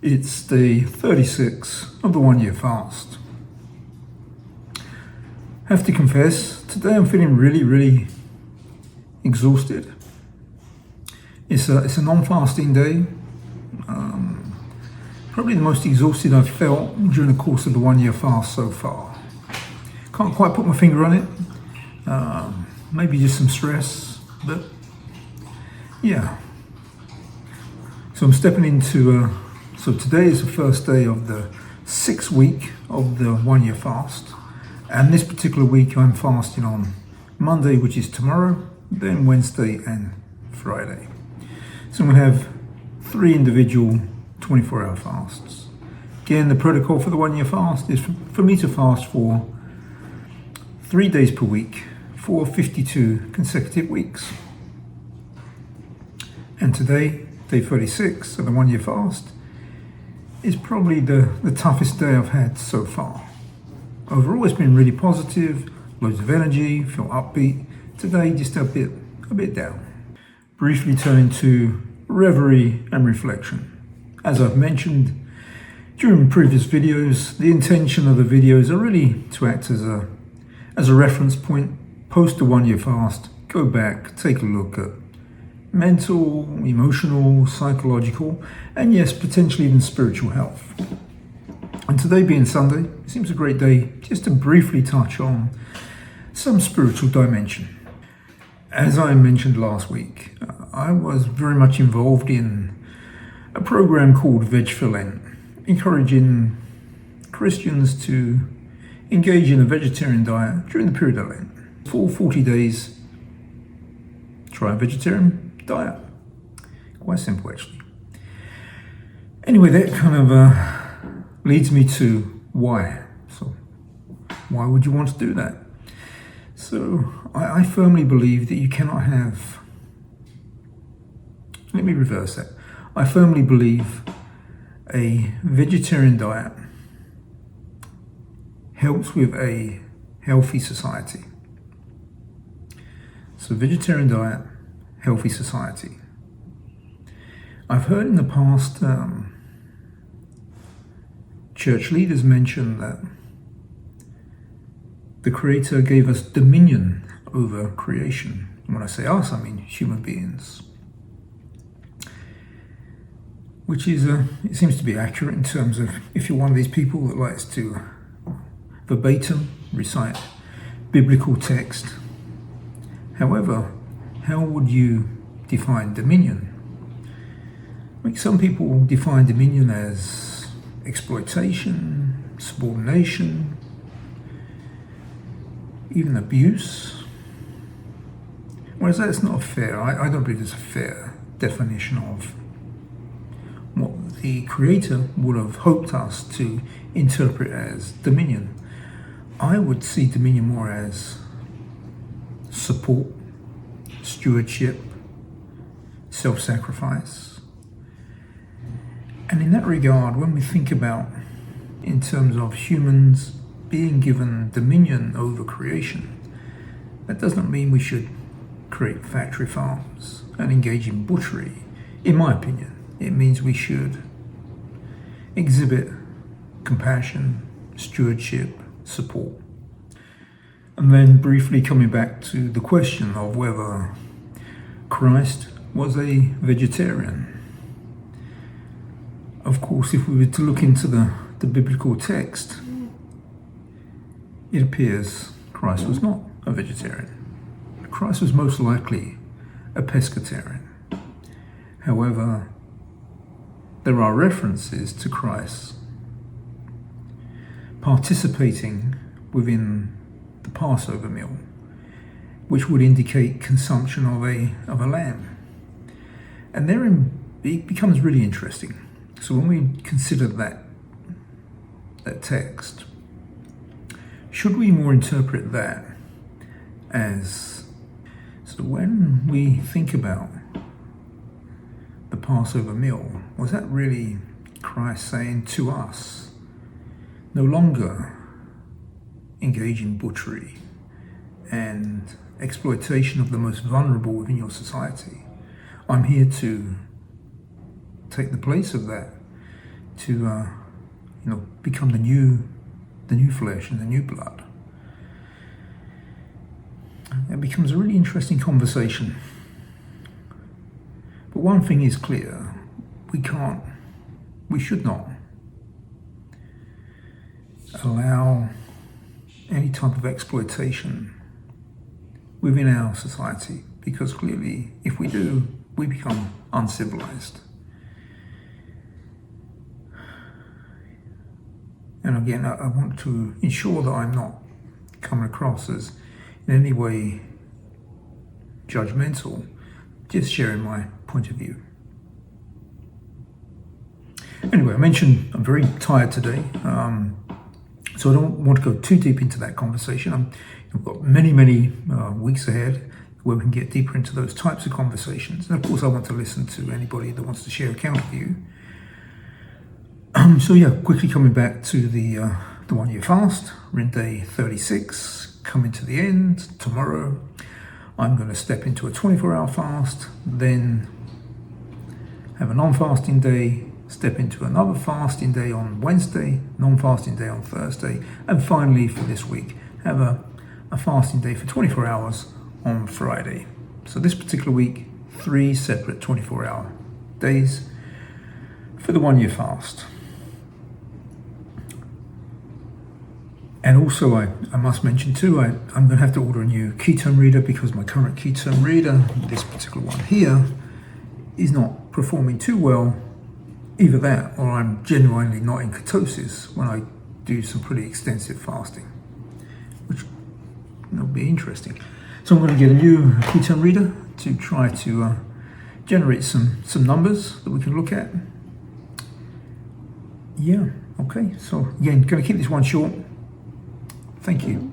It's day 36 of the 1 year fast. Have to confess, today I'm feeling really exhausted. It's a non-fasting day. Probably the most exhausted I've felt during the course of the 1 year fast so far. Can't quite put my finger on it. Maybe just some stress, but yeah. So I'm stepping into, so today is the first day of the 6th week of the 1 year fast. And this particular week I'm fasting on Monday, which is tomorrow, then Wednesday and Friday. So I'm going to have 3 individual 24-hour fasts. Again, the protocol for the 1 year fast is for me to fast for 3 days per week for 52 consecutive weeks. And today, day 36 of the 1 year fast, is probably the toughest day I've had so far. Overall, it's been really positive, loads of energy, feel upbeat. Today, just a bit down. Briefly turning to reverie and reflection. As I've mentioned during previous videos, the intention of the videos are really to act as a reference point. Post the 1 year fast, go back, take a look at mental, emotional, psychological, and yes, potentially even spiritual health. And today being Sunday, it seems a great day just to briefly touch on some spiritual dimension. As I mentioned last week, I was very much involved in a program called Veg for Lent, encouraging Christians to engage in a vegetarian diet during the period of Lent. For 40 days, try a vegetarian diet. Quite simple, actually. Anyway, that kind of leads me to why. So, why would you want to do that? So, I firmly believe that you cannot have... Let me reverse that. I firmly believe a vegetarian diet helps with a healthy society. So, vegetarian diet, healthy society. I've heard in the past church leaders mention that the Creator gave us dominion over creation. And when I say us, I mean human beings. Which is, it seems to be accurate in terms of if you're one of these people that likes to verbatim recite biblical text. However, how would you define dominion? I mean, some people define dominion as exploitation, subordination, even abuse. Whereas that's not fair. I don't believe it's a fair definition of what the Creator would have hoped us to interpret as dominion. I would see dominion more as support, stewardship, self-sacrifice. And in that regard, when we think about in terms of humans being given dominion over creation, that does not mean we should create factory farms and engage in butchery. In my opinion, it means we should exhibit compassion, stewardship, support. And then briefly coming back to the question of whether Christ was a vegetarian. Of course, if we were to look into the biblical text, it appears Christ was not a vegetarian. Christ was most likely a pescatarian. However, there are references to Christ participating within the Passover meal, which would indicate consumption of a lamb. And therein it becomes really interesting. So when we consider that text, should we more interpret that as, so when we think about the Passover meal, was that really Christ saying to us, no longer engage in butchery and exploitation of the most vulnerable within your society? I'm here to take the place of that, to become the new flesh and the new blood. It becomes a really interesting conversation. But one thing is clear: we should not allow any type of exploitation within our society, because clearly if we do, we become uncivilized. And again, I want to ensure that I'm not coming across as in any way judgmental, just sharing my point of view. Anyway, I mentioned I'm very tired today, so I don't want to go too deep into that conversation. I've got many weeks ahead where we can get deeper into those types of conversations. And of course, I want to listen to anybody that wants to share a counter view. So yeah, quickly coming back to the 1 year fast. We're in day 36, coming to the end. Tomorrow, I'm going to step into a 24-hour fast, then have a non-fasting day, step into another fasting day on Wednesday, non-fasting day on Thursday, and finally for this week, have a fasting day for 24 hours on Friday. So this particular week, 3 separate 24-hour days for the 1 year fast. And also, I must mention too, I'm going to have to order a new ketone reader, because my current ketone reader, this particular one here, is not performing too well. Either that, or I'm genuinely not in ketosis when I do some pretty extensive fasting, which will be interesting. So I'm going to get a new ketone reader to try to generate some numbers that we can look at. Yeah, okay. So again, going to keep this one short. Thank you.